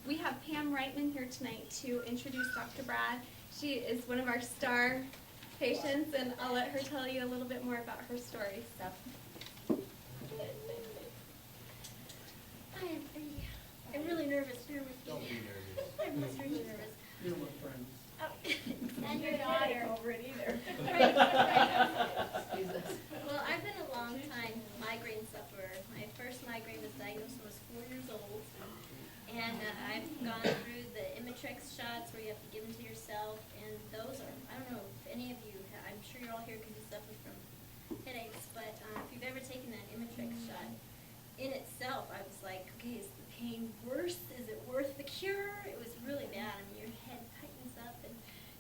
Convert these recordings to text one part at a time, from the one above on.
We have Pam Reitman here tonight to introduce Dr. Brad. She is one of our star patients, and I'll let her tell you a little bit more about her story. So. Hi, I'm really nervous. Bear with me. Don't be nervous. I'm just really nervous. You're with friends. Oh, and your daughter. Over it either. Right, right. Well, I've been a long time migraine sufferer. My first migraine was diagnosed when I was 4 years old. And I've gone through the Imitrex shots where you have to give them to yourself. And those are, I don't know if any of you, I'm sure you're all here because you suffer from headaches. But if you've ever taken that Imitrex shot, in itself, I was like, okay, is the pain worse? Is it worth the cure? It was really bad. I mean, your head tightens up, and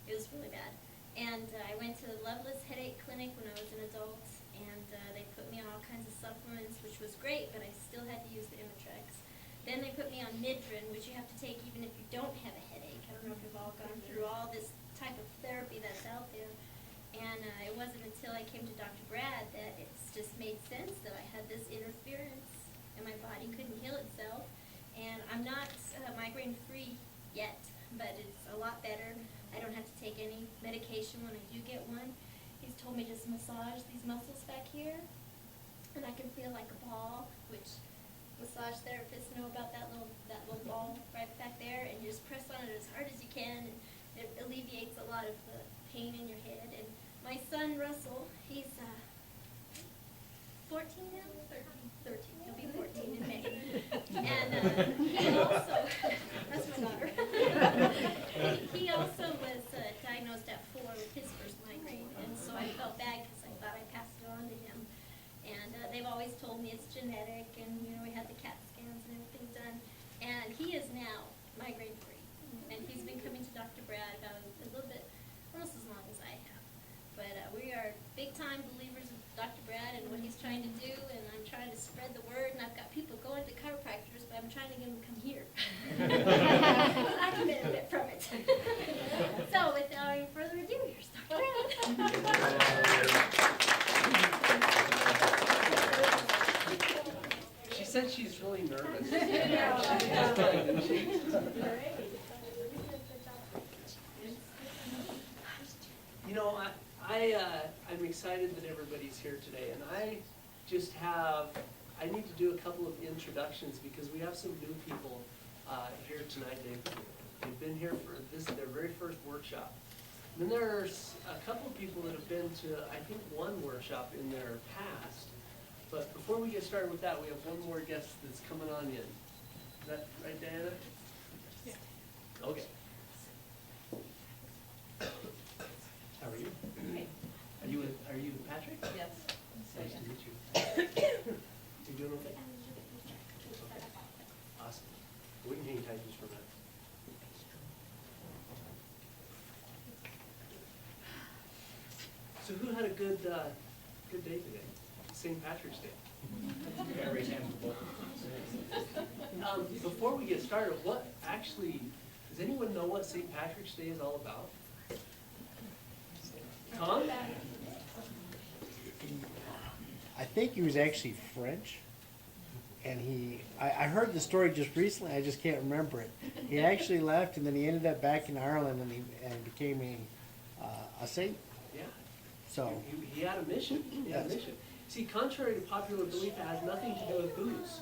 it was really bad. And I went to the Loveless Headache Clinic when I was an adult, and they put me on all kinds of supplements, which was great, but I still had to use the Imitrex. Then they put me on Midrin, which you have to take even if you don't have a headache. I don't know if you've all gone through all this type of therapy that's out there. And it wasn't until I came to Dr. Brad that it's just made sense that I had this interference and my body couldn't heal itself. And I'm not migraine-free yet, but it's a lot better. I don't have to take any medication when I do get one. He's told me just massage these muscles back here, and I can feel like a ball, which massage therapists know about that little ball right back there, and you just press on it as hard as you can, and it alleviates a lot of the pain in your head. And my son, Russell, he's 14 now? 13. He'll be 14 in May. And he also, that's my daughter. he also was diagnosed at 4 with his first migraine. And so I felt bad because I thought I passed it on to him. And they've always told me it's genetic, and we had the CAT scans and everything done. And he is now migraine free. And he's been coming to Dr. Brad about a little bit, almost as long as I have. But we are big time believers of Dr. Brad and what he's trying to do, and I'm trying to spread the word, and I've got people going to chiropractors, but I'm trying to get them to come here. I can benefit from it. So without any further ado, here's Dr. Brad. She said she's really nervous. You know, I'm excited that everybody's here today, and I need to do a couple of introductions because we have some new people here tonight. They've been here for their very first workshop. And then there's a couple of people that have been to, I think, one workshop in their past. But before we get started with that, we have one more guest that's coming on in. Is that right, Diana? Yeah. Okay. How are you? Hey. Are you with Patrick? Yes. Nice to meet you. You doing okay? Okay. Awesome. We can hang tight just for a minute. So who had a good day today? St. Patrick's Day. Every time. Before we get started, does anyone know what St. Patrick's Day is all about? Tom? I think he was actually French, and I heard the story just recently, I just can't remember it. He actually left, and then he ended up back in Ireland, and became a saint. Yeah. So, He had a mission. He had a mission. See, contrary to popular belief, it has nothing to do with booze.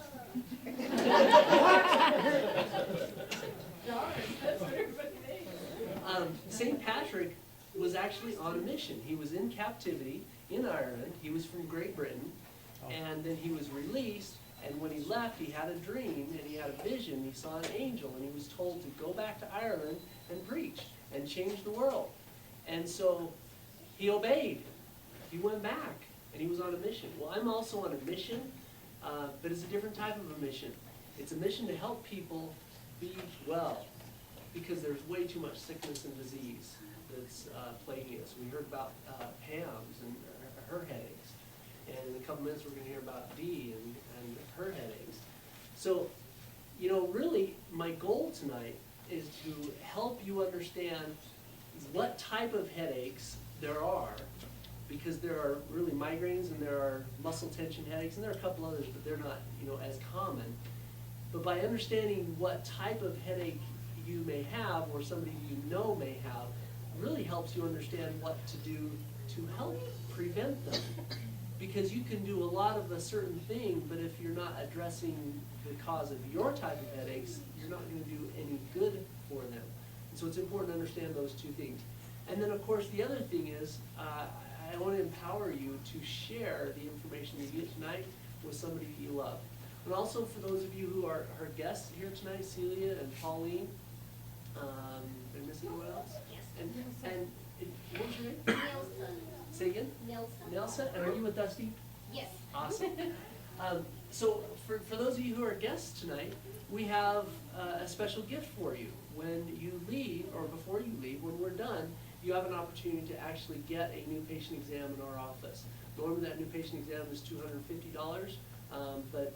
St. Patrick was actually on a mission. He was in captivity in Ireland. He was from Great Britain, and then he was released. And when he left, he had a dream and he had a vision. He saw an angel, and he was told to go back to Ireland and preach and change the world. And so he obeyed. He went back, and he was on a mission. Well, I'm also on a mission, but it's a different type of a mission. It's a mission to help people be well, because there's way too much sickness and disease that's plaguing us. We heard about Pam's and her headaches, and in a couple minutes we're going to hear about Dee and her headaches. So, really my goal tonight is to help you understand what type of headaches there are, because there are really migraines and there are muscle tension headaches, and there are a couple others, but they're not as common. But by understanding what type of headache you may have, or somebody you know may have, really helps you understand what to do to help prevent them. Because you can do a lot of a certain thing, but if you're not addressing the cause of your type of headaches, you're not going to do any good for them. And so it's important to understand those two things. And then, of course, the other thing is, I want to empower you to share the information you get tonight with somebody that you love. And also for those of you who are guests here tonight, Celia and Pauline, am I missing anyone else? Yes. And what was your name? Nelson. Say again? Nelson. Nelson, and are you with Dusty? Yes. Awesome. So for those of you who are guests tonight, we have a special gift for you. When you leave, or before you leave, when we're done, you have an opportunity to actually get a new patient exam in our office. Normally that new patient exam is $250, but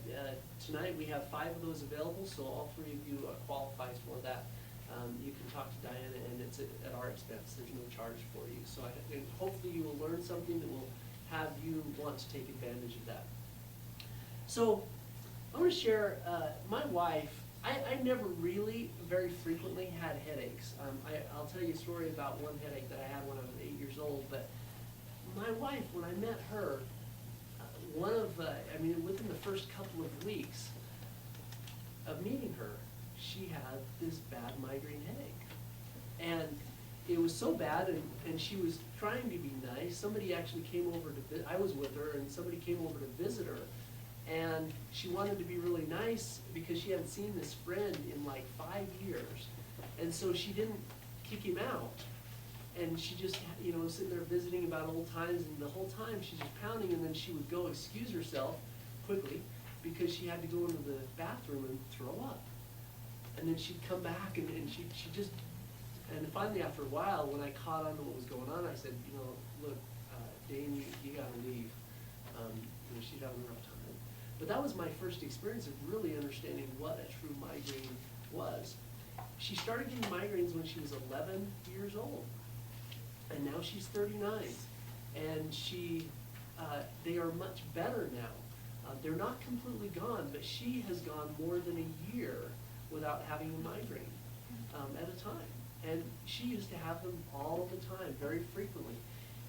tonight we have 5 of those available, so all 3 of you qualifies for that. You can talk to Diana, and it's at our expense. There's no charge for you. So and hopefully you will learn something that will have you want to take advantage of that. So I want to share, my wife, I never really very frequently had headaches. I'll tell you a story about one headache that I had when I was 8 years old, but my wife, when I met her, within the first couple of weeks of meeting her, she had this bad migraine headache. And it was so bad, and she was trying to be nice. Somebody actually came over I was with her, and somebody came over to visit her. And she wanted to be really nice because she hadn't seen this friend in like 5 years. And so she didn't kick him out. And she just, sitting there visiting about old times, and the whole time she's just pounding, and then she would go excuse herself quickly because she had to go into the bathroom and throw up. And then she'd come back, and she just, and finally after a while, when I caught on to what was going on, I said, look, Dane, you gotta leave. She'd having a rough time. But that was my first experience of really understanding what a true migraine was. She started getting migraines when she was 11 years old, and now she's 39. And they are much better now. They're not completely gone, but she has gone more than a year without having a migraine at a time. And she used to have them all the time, very frequently.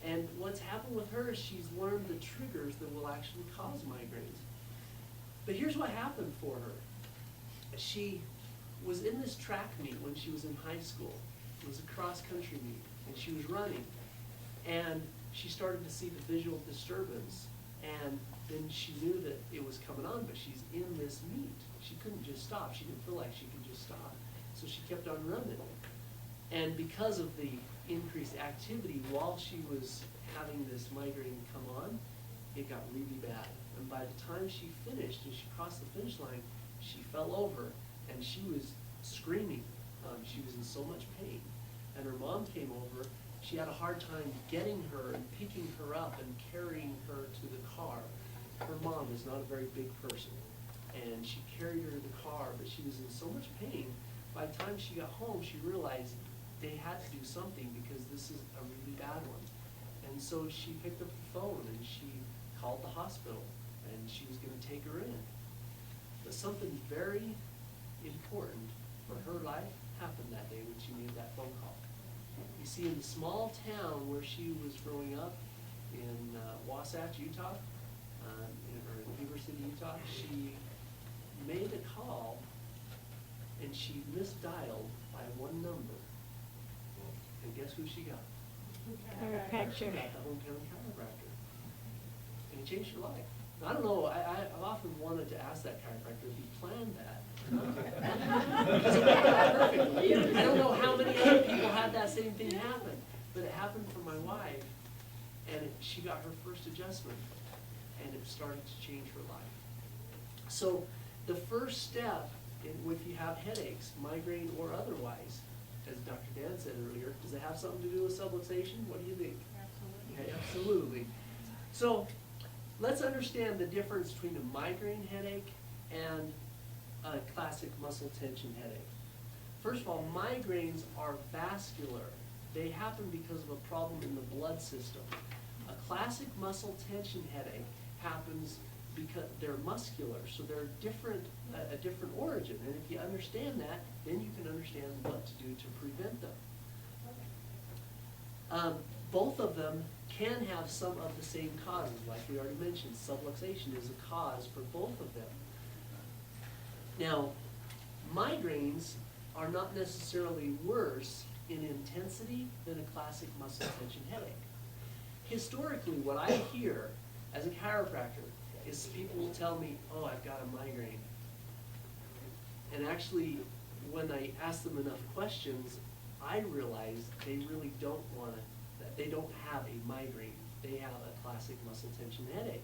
And what's happened with her is she's learned the triggers that will actually cause migraines. But here's what happened for her. She was in this track meet when she was in high school. It was a cross-country meet, and she was running. And she started to see the visual disturbance, and then she knew that it was coming on, but she's in this meet. She couldn't just stop. She didn't feel like she could just stop. So she kept on running. And because of the increased activity while she was having this migraine come on, it got really bad. And by the time she finished and she crossed the finish line, she fell over and she was screaming. She was in so much pain. And her mom came over. She had a hard time getting her and picking her up and carrying her to the car. Her mom is not a very big person. And she carried her to the car, but she was in so much pain. By the time she got home, she realized they had to do something because this is a really bad one. And so she picked up the phone and she called the hospital, and she was going to take her in. But something very important for her life happened that day when she made that phone call. You see, in the small town where she was growing up, in Wasatch, Utah, or in Heber City, Utah, she made a call, and she misdialed by one number. And guess who she got? Chiropractor. She got the hometown chiropractor. And it changed her life. I don't know, I've often wanted to ask that chiropractor if he planned that. Because it worked out perfectly. I don't know how many other people had that same thing happen, but it happened for my wife, and she got her first adjustment, and it started to change her life. So the first step, if you have headaches, migraine or otherwise, as Dr. Dan said earlier, does it have something to do with subluxation? What do you think? Absolutely. Okay, absolutely. So let's understand the difference between a migraine headache and a classic muscle tension headache. First of all, migraines are vascular. They happen because of a problem in the blood system. A classic muscle tension headache happens because they're muscular, so they're different, a different origin. And if you understand that, then you can understand what to do to prevent them. Both of them can have some of the same causes, like we already mentioned. Subluxation is a cause for both of them. Now, migraines are not necessarily worse in intensity than a classic muscle tension headache. Historically, what I hear as a chiropractor is people will tell me, oh, I've got a migraine. And actually, when I ask them enough questions, I realize they really don't want to, they don't have a migraine. They have a classic muscle tension headache,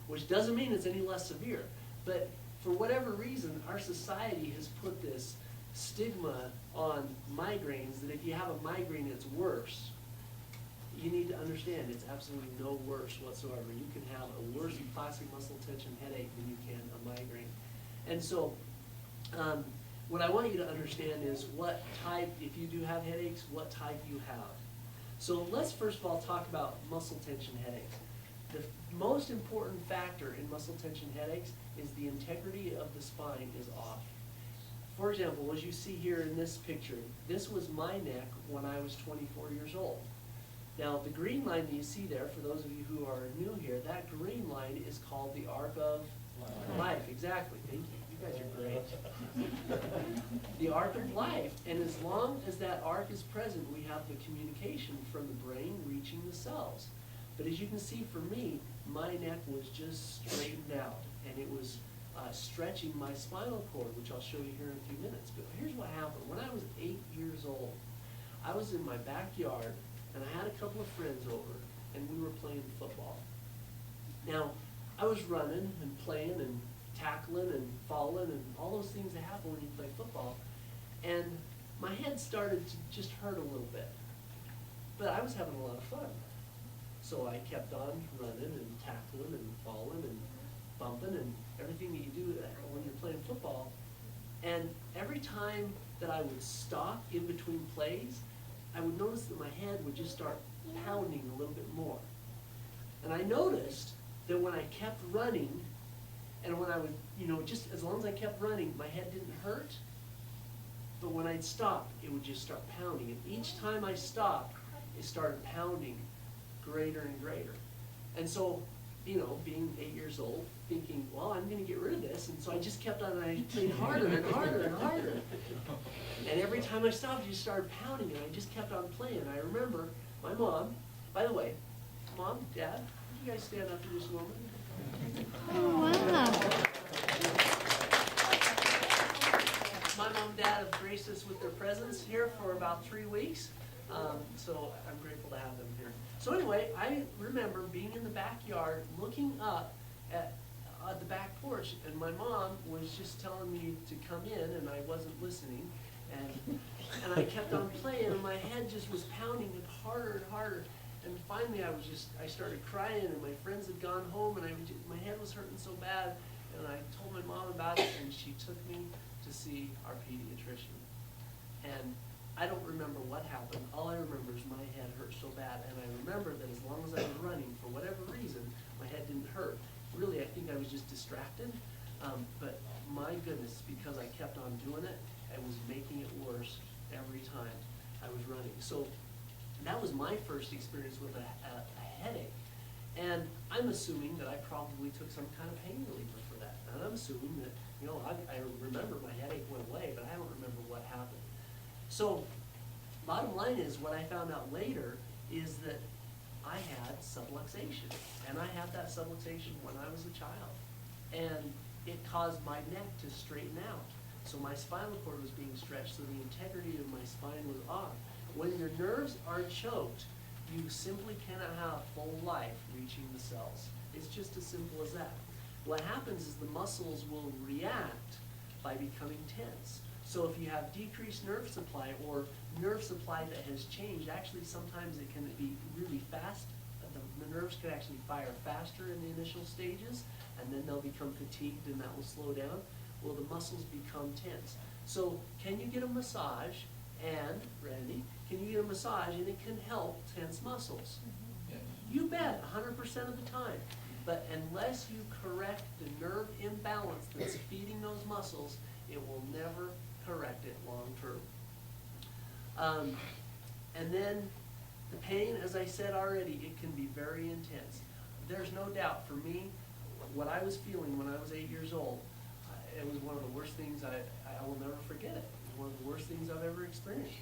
which doesn't mean it's any less severe. But for whatever reason, our society has put this stigma on migraines that if you have a migraine, it's worse. You need to understand it's absolutely no worse whatsoever. You can have a worse classic muscle tension headache than you can a migraine. And so what I want you to understand is what type, if you do have headaches, what type you have. So let's first of all talk about muscle tension headaches. The most important factor in muscle tension headaches is the integrity of the spine is off. For example, as you see here in this picture, this was my neck when I was 24 years old. Now, the green line that you see there, for those of you who are new here, that green line is called the arc of life. Exactly. Thank you. You guys are great. The arc of life. And as long as that arc is present, we have the communication from the brain reaching the cells. But as you can see for me, my neck was just straightened out, and it was stretching my spinal cord, which I'll show you here in a few minutes. But here's what happened. When I was 8 years old, I was in my backyard, and I had a couple of friends over, and we were playing football. Now, I was running and playing and tackling and falling and all those things that happen when you play football. And my head started to just hurt a little bit. But I was having a lot of fun. So I kept on running and tackling and falling and bumping and everything that you do when you're playing football. And every time that I would stop in between plays, I would notice that my head would just start pounding a little bit more. And I noticed that when I kept running, and when I would, just as long as I kept running, my head didn't hurt. But when I'd stop, it would just start pounding. And each time I stopped, it started pounding greater and greater. And so, being 8 years old, thinking, well, I'm going to get rid of this. And so I just kept on, and I played harder and harder and harder. And every time I stopped, it just started pounding, and I just kept on playing. I remember my mom, by the way, Mom, Dad, would you guys stand up for just a moment? Oh, wow. My mom and dad have graced us with their presence here for about 3 weeks. So I'm grateful to have them here. So anyway, I remember being in the backyard looking up at the back porch, and my mom was just telling me to come in, and I wasn't listening. And I kept on playing, and my head just was pounding it harder and harder. And finally, I started crying, and my friends had gone home, and my head was hurting so bad. And I told my mom about it, and she took me to see our pediatrician. And I don't remember what happened. All I remember is my head hurt so bad. And I remember that as long as I was running, for whatever reason, my head didn't hurt. Really, I think I was just distracted. But my goodness, because I kept on doing it, I was making it worse every time I was running. So that was my first experience with a headache. And I'm assuming that I probably took some kind of pain reliever for that. And I'm assuming that, I remember my headache went away, but I don't remember what happened. So, bottom line is, what I found out later is that I had subluxation. And I had that subluxation when I was a child. And it caused my neck to straighten out. So my spinal cord was being stretched, so the integrity of my spine was off. When your nerves are choked, you simply cannot have full life reaching the cells. It's just as simple as that. What happens is the muscles will react by becoming tense. So if you have decreased nerve supply or nerve supply that has changed, actually sometimes it can be really fast. The nerves can actually fire faster in the initial stages, and then they'll become fatigued, and that will slow down. Well, the muscles become tense. So can you get a massage? And, Randy, can you get a massage and it can help tense muscles? Yeah. You bet, 100% of the time. But unless you correct the nerve imbalance that's feeding those muscles, it will never correct it long term. And then the pain, as I said already, it can be very intense. There's no doubt for me, what I was feeling when I was 8 years old, it was one of the worst things I will never forget it. It was one of the worst things I've ever experienced.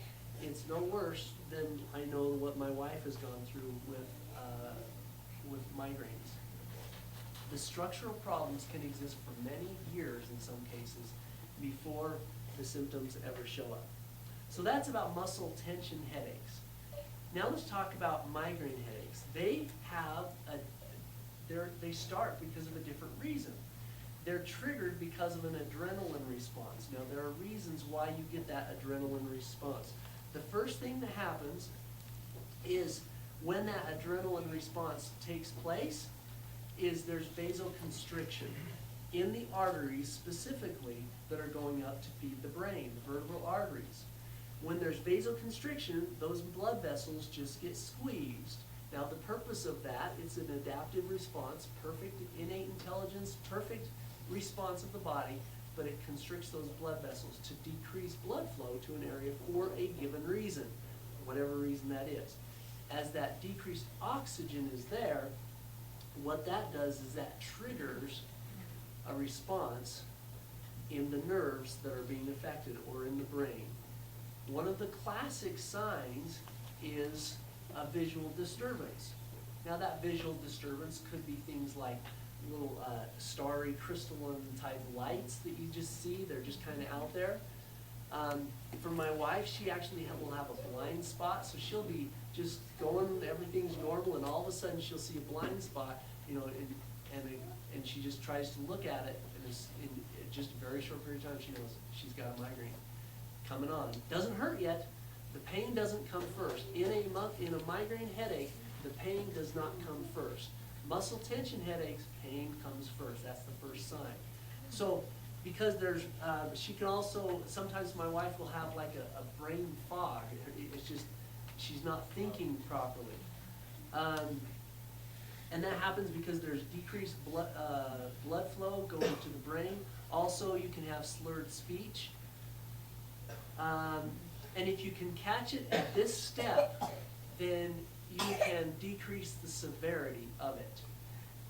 It's no worse than I know what my wife has gone through with migraines. The structural problems can exist for many years in some cases before the symptoms ever show up. So that's about muscle tension headaches. Now let's talk about migraine headaches. They start because of a different reason. They're triggered because of an adrenaline response. Now there are reasons why you get that adrenaline response. The first thing that happens is when that adrenaline response takes place is there's vasoconstriction in the arteries specifically that are going up to feed the brain, the vertebral arteries. When there's vasoconstriction, those blood vessels just get squeezed. Now the purpose of that, it's an adaptive response, perfect innate intelligence, perfect response of the body, but it constricts those blood vessels to decrease blood flow to an area for a given reason, whatever reason that is. As that decreased oxygen is there, what that does is that triggers a response in the nerves that are being affected or in the brain. One of the classic signs is a visual disturbance. Now that visual disturbance could be things like little starry crystalline type lights that you just see. They're just kind of out there. For my wife, she actually will have a blind spot, so she'll be just going, everything's normal, and all of a sudden she'll see a blind spot, and she just tries to look at it, and in just a very short period of time, she knows she's got a migraine coming on. Doesn't hurt yet. The pain doesn't come first. In a migraine headache, the pain does not come first. Muscle tension headaches, pain comes first. That's the first sign. So, because there's, she can also, sometimes my wife will have like a brain fog. It's just, she's not thinking properly. And that happens because there's decreased blood flow going to the brain. Also, you can have slurred speech. And if you can catch it at this step, then you can decrease the severity of it.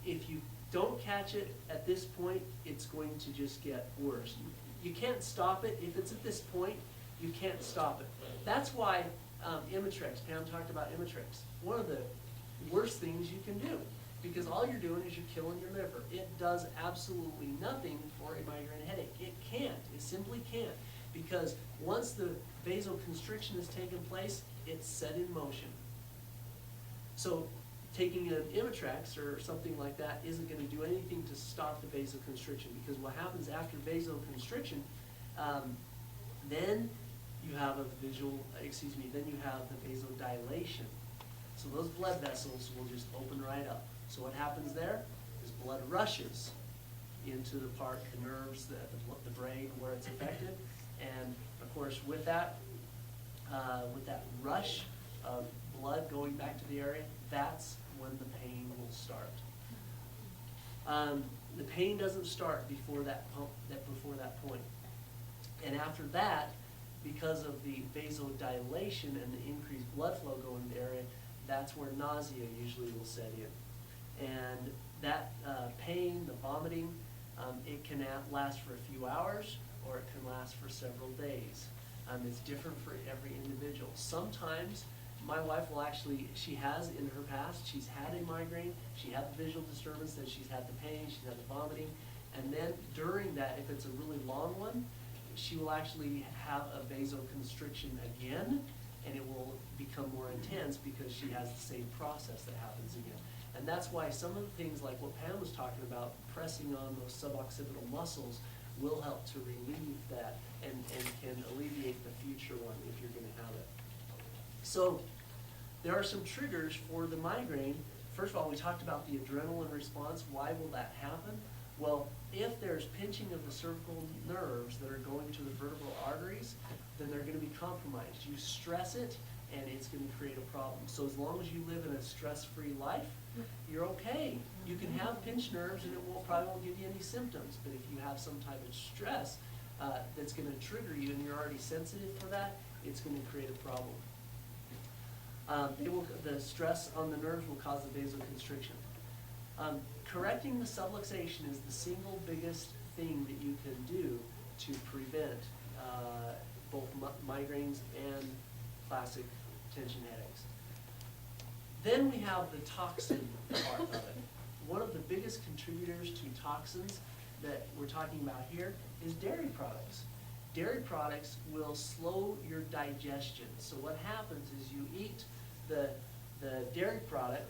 If you don't catch it at this point, it's going to just get worse. You can't stop it. If it's at this point, you can't stop it. That's why Imitrex, Pam talked about Imitrex, one of the worst things you can do, because all you're doing is you're killing your liver. It does absolutely nothing for a migraine headache. It can't. It simply can't, because once the vasoconstriction has taken place, it's set in motion. So taking an Imitrex or something like that isn't going to do anything to stop the vasoconstriction, because what happens after vasoconstriction, then you have then you have the vasodilation. So those blood vessels will just open right up. So what happens there is blood rushes into the nerves, the brain where it's affected, and of course with that rush of blood going back to the area, that's when the pain will start. The pain doesn't start before that point. And after that, because of the vasodilation and the increased blood flow going to the area, that's where nausea usually will set in. And that pain, the vomiting, it can last for a few hours, or it can last for several days. It's different for every individual. Sometimes my wife will actually, she has in her past, she's had a migraine, she had the visual disturbance, then she's had the pain, she's had the vomiting, and then during that, if it's a really long one, she will actually have a vasoconstriction again, and it will become more intense because she has the same process that happens again. And that's why some of the things like what Pam was talking about, pressing on those suboccipital muscles, will help to relieve that and can alleviate the future one if you're going to have it. So there are some triggers for the migraine. First of all, we talked about the adrenaline response. Why will that happen? Well, if there's pinching of the cervical nerves that are going to the vertebral arteries, then they're going to be compromised. You stress it, and it's going to create a problem. So as long as you live in a stress-free life, you're okay. You can have pinched nerves and it probably won't give you any symptoms, but if you have some type of stress that's going to trigger you and you're already sensitive for that, it's going to create a problem. The stress on the nerves will cause the vasoconstriction. Correcting the subluxation is the single biggest thing that you can do to prevent both migraines and classic tension headaches. Then we have the toxin part of it. One of the biggest contributors to toxins that we're talking about here is dairy products. Dairy products will slow your digestion. So what happens is you eat the dairy product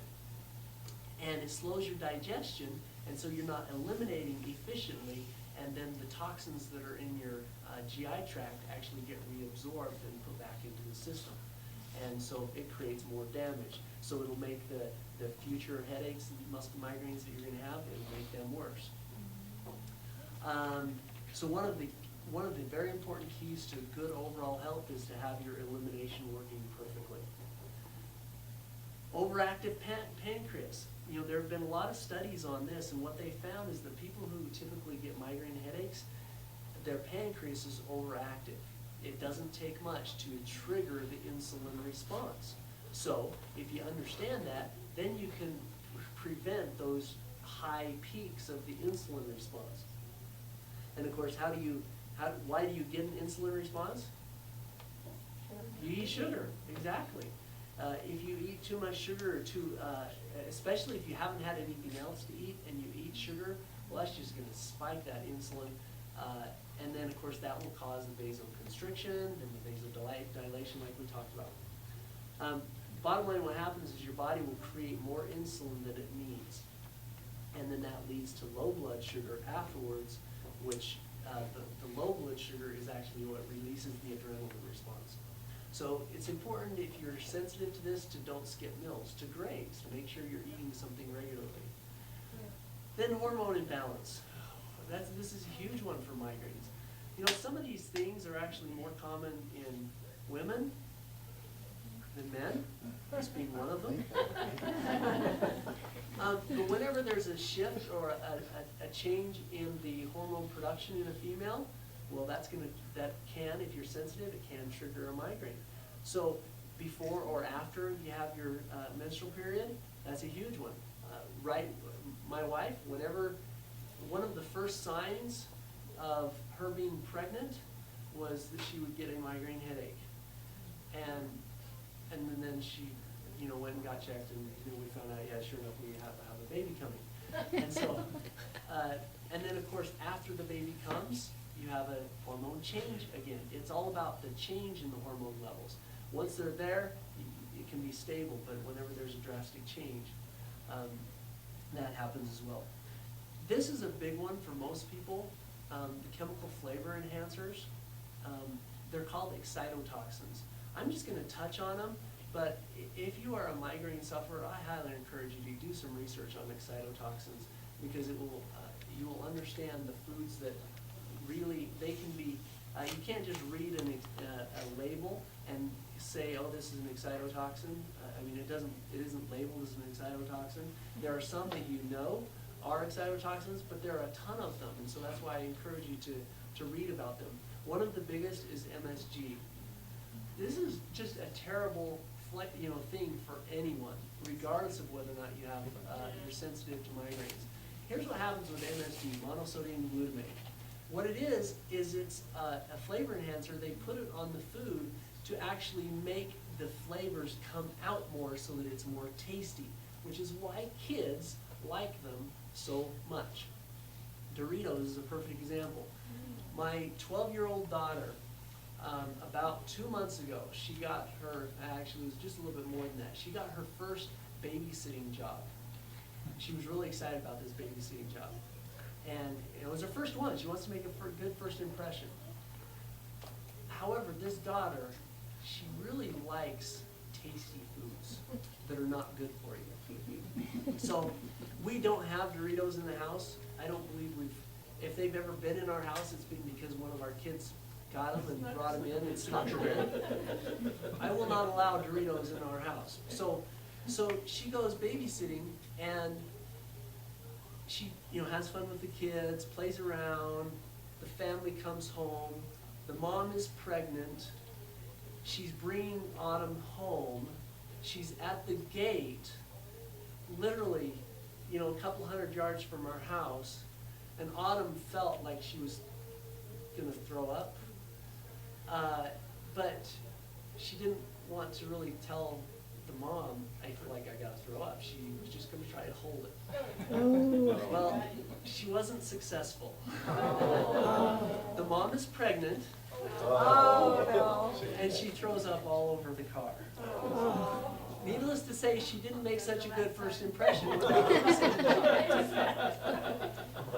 and it slows your digestion, and so you're not eliminating efficiently, and then the toxins that are in your GI tract actually get reabsorbed and put back into the system. And so it creates more damage. So it'll make the future headaches and muscle migraines that you're going to have, it'll make them worse. So one of the very important keys to good overall health is to have your elimination working perfectly. Overactive pancreas. You know, there have been a lot of studies on this, and what they found is that people who typically get migraine headaches, their pancreas is overactive. It doesn't take much to trigger the insulin response. So if you understand that, then you can prevent those high peaks of the insulin response. And of course, why do you get an insulin response? You eat sugar, exactly. If you eat too much sugar, or especially if you haven't had anything else to eat and you eat sugar, well, that's just going to spike that insulin. And then, of course, that will cause the vasoconstriction and the vasodilation like we talked about. Bottom line, what happens is your body will create more insulin than it needs. And then that leads to low blood sugar afterwards, which the low blood sugar is actually what releases the adrenaline response. So it's important, if you're sensitive to this, to don't skip meals, to graze, to make sure you're eating something regularly. Then hormone imbalance. This is a huge one for migraines. You know, some of these things are actually more common in women than men, this being one of them. But whenever there's a shift or a change in the hormone production in a female, well, that can, if you're sensitive, it can trigger a migraine. So before or after you have your menstrual period, that's a huge one. My wife, one of the first signs of her being pregnant was that she would get a migraine headache. And then she, went and got checked, and we found out, yeah, sure enough, we have a baby coming. And so, and then of course, after the baby comes, you have a hormone change again. It's all about the change in the hormone levels. Once they're there, it can be stable, but whenever there's a drastic change, that happens as well. This is a big one for most people. The chemical flavor enhancers, they're called excitotoxins. I'm just going to touch on them, but if you are a migraine sufferer, I highly encourage you to do some research on excitotoxins, because you will understand the foods that really, they can be, you can't just read a label and say, oh, this is an excitotoxin. It isn't labeled as an excitotoxin. There are some that are excitotoxins, but there are a ton of them, and so that's why I encourage you to read about them. One of the biggest is MSG. This is just a terrible thing for anyone, regardless of whether or not you're sensitive to migraines. Here's what happens with MSG, monosodium glutamate. What it is it's a flavor enhancer. They put it on the food to actually make the flavors come out more so that it's more tasty, which is why kids like them so much. Doritos is a perfect example. My 12-year-old daughter, about 2 months ago, she got actually it was just a little bit more than that, she got her first babysitting job. She was really excited about this babysitting job. And it was her first one. She wants to make a good first impression. However, this daughter, she really likes tasty foods that are not good for you. So we don't have Doritos in the house. I don't believe if they've ever been in our house, it's been because one of our kids got them and brought them in and stuck them in. I will not allow Doritos in our house. So So she goes babysitting, and she, has fun with the kids, plays around. The family comes home. The mom is pregnant. She's bringing Autumn home. She's at the gate, literally, a couple hundred yards from our house, and Autumn felt like she was gonna throw up. But she didn't want to really tell the mom, I feel like I gotta throw up. She was just gonna try to hold it. Well, she wasn't successful. The mom is pregnant. And she throws up all over the car. Needless to say, she didn't make such a good first impression with the babysitter.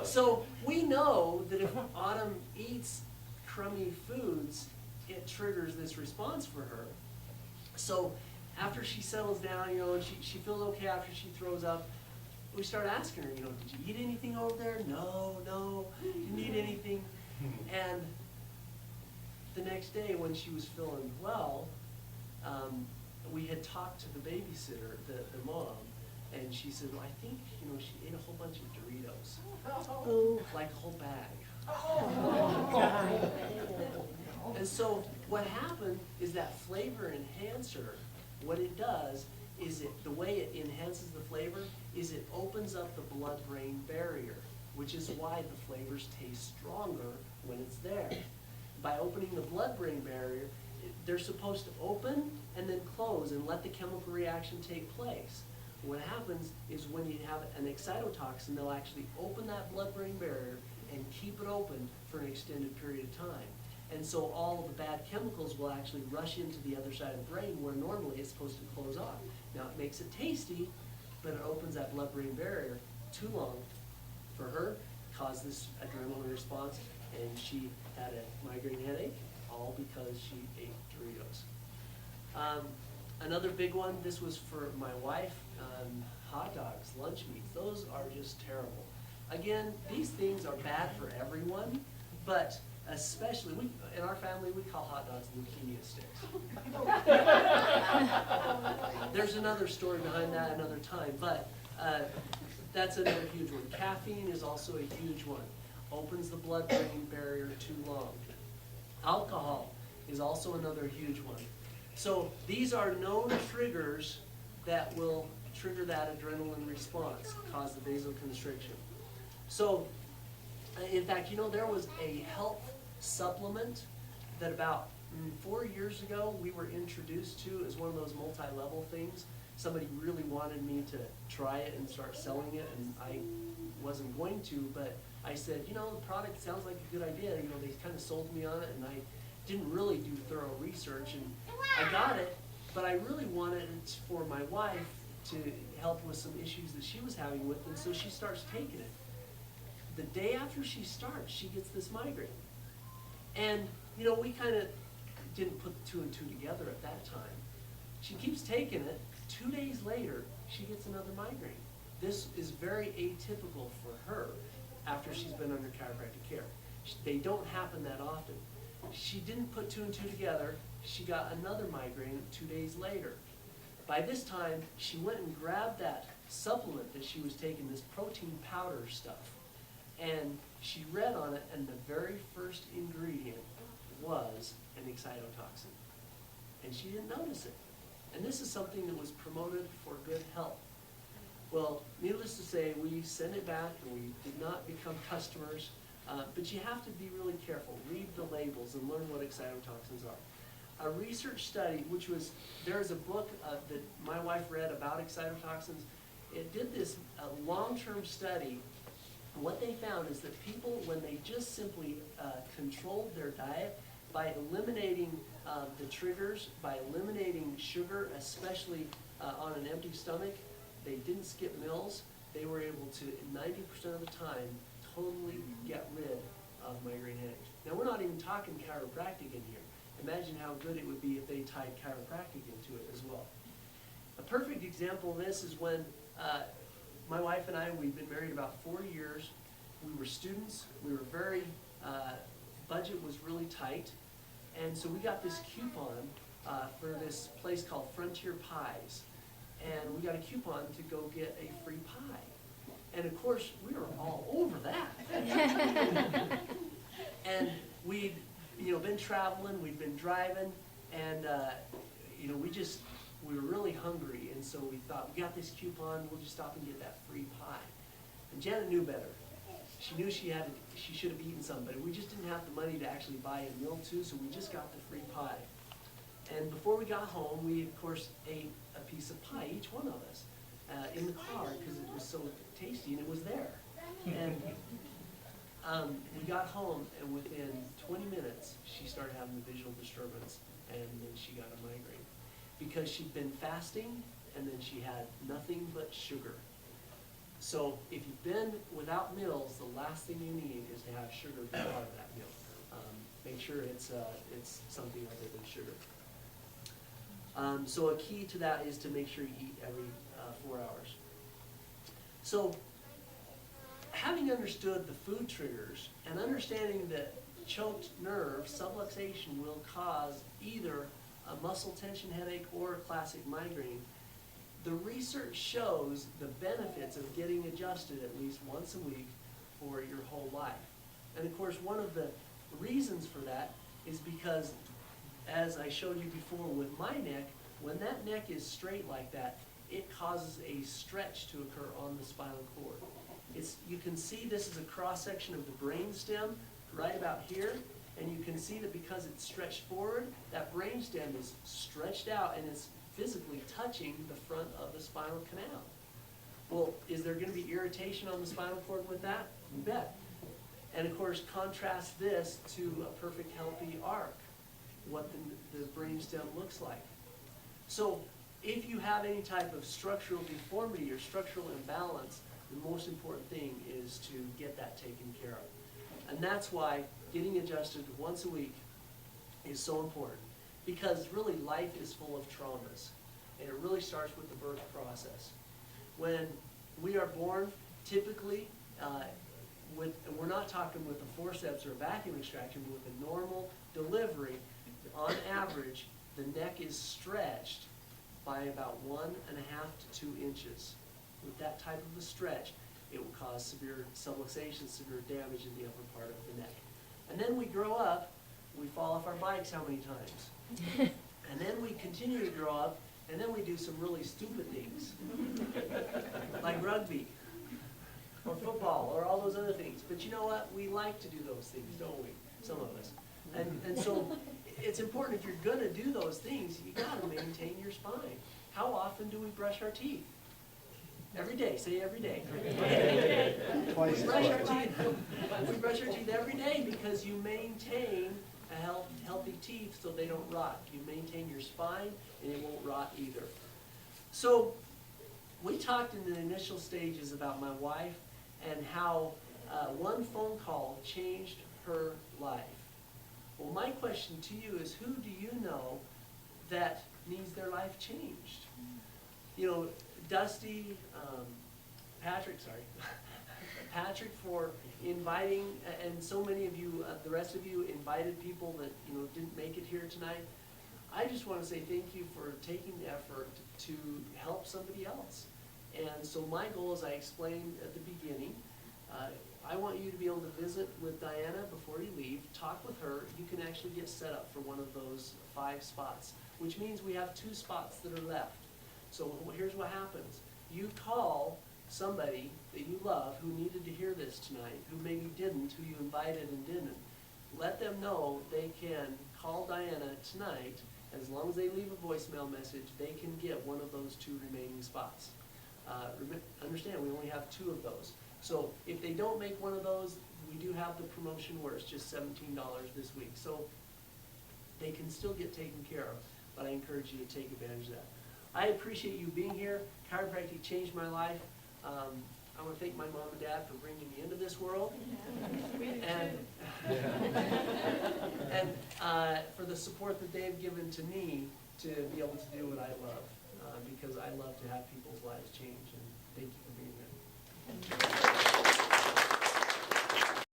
So we know that if Autumn eats crummy foods, it triggers this response for her. So after she settles down, and she feels okay after she throws up, we start asking her, did you eat anything over there? No, didn't eat anything. And the next day when she was feeling well, we had talked to the babysitter, the mom, and she said, well, I think, she ate a whole bunch of Doritos. Like a whole bag. And so what happened is that flavor enhancer, what it does is the way it enhances the flavor is it opens up the blood-brain barrier, which is why the flavors taste stronger when it's there. By opening the blood-brain barrier, they're supposed to open and then close and let the chemical reaction take place. What happens is when you have an excitotoxin, they'll actually open that blood-brain barrier and keep it open for an extended period of time. And so all of the bad chemicals will actually rush into the other side of the brain where normally it's supposed to close off. Now it makes it tasty, but it opens that blood-brain barrier too long for her, caused this adrenaline response, and she had a migraine headache, all because she ate Doritos. Another big one, this was for my wife, hot dogs, lunch meats. Those are just terrible. Again, these things are bad for everyone, but especially, in our family, we call hot dogs leukemia sticks. There's another story behind that another time, but that's another huge one. Caffeine is also a huge one. Opens the blood-brain barrier too long. Alcohol is also another huge one. So these are known triggers that will trigger that adrenaline response, cause the vasoconstriction. So, in fact, there was a health supplement that about 4 years ago we were introduced to as one of those multi-level things. Somebody really wanted me to try it and start selling it, and I wasn't going to, but I said, the product sounds like a good idea. They kind of sold me on it, and I didn't really do thorough research, and I got it, but I really wanted it for my wife to help with some issues that she was having with, and so she starts taking it. The day after she starts, she gets this migraine. And, we kind of didn't put 2 and 2 together at that time. She keeps taking it. 2 days later, she gets another migraine. This is very atypical for her after she's been under chiropractic care. They don't happen that often. She didn't put 2 and 2 together. She got another migraine 2 days later. By this time, she went and grabbed that supplement that she was taking, this protein powder stuff. And she read on it, and the very first ingredient was an excitotoxin. And she didn't notice it. And this is something that was promoted for good health. Well, needless to say, we sent it back, and we did not become customers. But you have to be really careful. Read the labels and learn what excitotoxins are. A research study, there's a book that my wife read about excitotoxins. It did this long-term study. What they found is that people, when they just simply controlled their diet by eliminating the triggers, by eliminating sugar, especially on an empty stomach, they didn't skip meals, they were able to, 90% of the time, totally get rid of migraine headache. Now, we're not even talking chiropractic in here. Imagine how good it would be if they tied chiropractic into it as well. A perfect example of this is when my wife and I, we've been married about 4 years. We were students. We were budget was really tight. And so we got this coupon for this place called Frontier Pies. and we got a coupon to go get a free pie. And of course, we were all over that. And we'd, been traveling, we'd been driving, and, we were really hungry, and so we thought, we got this coupon, we'll just stop and get that free pie. And Janet knew better. She knew she should have eaten some, but we just didn't have the money to actually buy a meal too, so we just got the free pie. And before we got home, we of course ate a piece of pie, each one of us, in the car, because it was so tasty and it was there. And we got home, and within 20 minutes, she started having a visual disturbance, and then she got a migraine. Because she'd been fasting, and then she had nothing but sugar. So if you've been without meals, the last thing you need is to have sugar be part of that meal. Make sure it's something other than sugar. So a key to that is to make sure you eat every 4 hours. So having understood the food triggers and understanding that choked nerve subluxation will cause either a muscle tension headache or a classic migraine, the research shows the benefits of getting adjusted at least once a week for your whole life. And of course, one of the reasons for that is because, as I showed you before with my neck, when that neck is straight like that, it causes a stretch to occur on the spinal cord. You can see this is a cross-section of the brain stem right about here, and you can see that because it's stretched forward, that brain stem is stretched out and it's physically touching the front of the spinal canal. Well, is there going to be irritation on the spinal cord with that? You bet. And of course, contrast this to a perfect healthy arc, what the brain stem looks like. So if you have any type of structural deformity or structural imbalance, the most important thing is to get that taken care of. And that's why getting adjusted once a week is so important. Because really life is full of traumas. And it really starts with the birth process. When we are born, typically, and we're not talking with a forceps or a vacuum extraction, but with a normal delivery, on average, the neck is stretched by about 1.5 to 2 inches. With that type of a stretch, it will cause severe subluxation, severe damage in the upper part of the neck. And then we grow up, we fall off our bikes how many times? And then we continue to grow up, and then we do some really stupid things, like rugby, or football, or all those other things. But you know what? We like to do those things, don't we? Some of us. And so it's important, if you're going to do those things, you got to maintain your spine. How often do we brush our teeth? Every day. Say every day. Twice. We brush our teeth. We brush our teeth every day because you maintain a healthy teeth so they don't rot. You maintain your spine and it won't rot either. So we talked in the initial stages about my wife and how one phone call changed her life. Well, my question to you is, who do you know that needs their life changed? Dusty, Patrick Patrick for inviting, and so many of you, the rest of you invited people that didn't make it here tonight. I just want to say thank you for taking the effort to help somebody else. And so my goal, as I explained at the beginning, I want you to be able to visit with Diana before you leave, talk with her. You can actually get set up for one of those 5 spots, which means we have 2 spots that are left. So here's what happens. You call somebody that you love who needed to hear this tonight, who maybe didn't, who you invited and didn't. Let them know they can call Diana tonight. As long as they leave a voicemail message, they can get one of those 2 remaining spots. Understand, we only have 2 of those. So if they don't make one of those, we do have the promotion where it's just $17 this week. So they can still get taken care of, but I encourage you to take advantage of that. I appreciate you being here. Chiropractic changed my life. I want to thank my mom and dad for bringing me into this world, and for the support that they've given to me to be able to do what I love, because I love to have people's lives change. And thank you for being here.